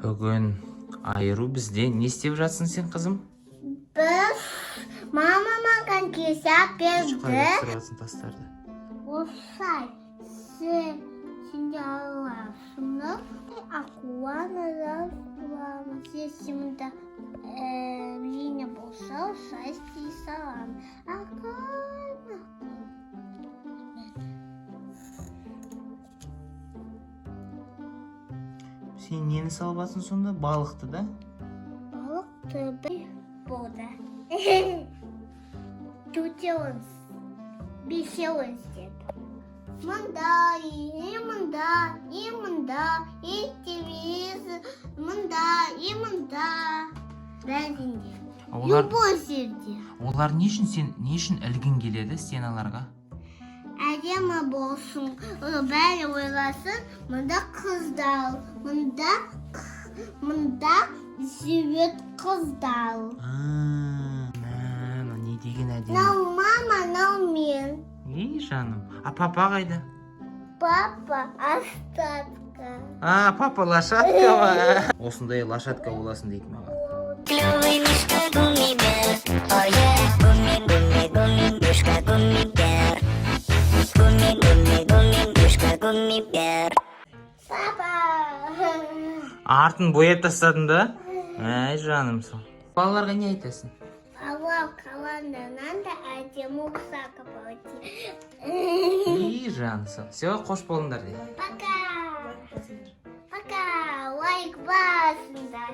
Бүгін айыру бізде. Не істеп жатсың сен, қызым? Мама маған кесап берді. Қалай жатсың тастарды? Осылай. Сенде аласың. Акуаны жазуламын. Сесімді жине болса, осылай істей саламын. Акуаны. Сен нені салып жатсың сонда? Балықты да? Балықты бір болды. Төртеуіміз, бесеуіміз деді. Мында, телевизор, мында. Бәрінде. Любой жерде. Олар не үшін ілгін келеді стеналарға? Әдемі болсын, бәрі ойласын, мұнда қыздар, мұнда жүрет қыздар. Не деген әдемі. Нау мама, нау мен. Ей, жаным. А папа қайда? Папа остатка. Папа лошадка ма? Осындай лошадка боласың дейді маған. Клевый мишка гуммибер, ой-е, гумми-гумми-гумми-мишка гуммибер. Гумми-гумми-гумми-мишка гуммибер. Папа. Артын бояп тастадың да? Әй, жаным сол. Балаларға не айтасың? Аллах қаланынан да әдемі ұқсақы болады. Ей, жаным сол. Все, қош болыңдар де. Пока. Лайк басыңдар.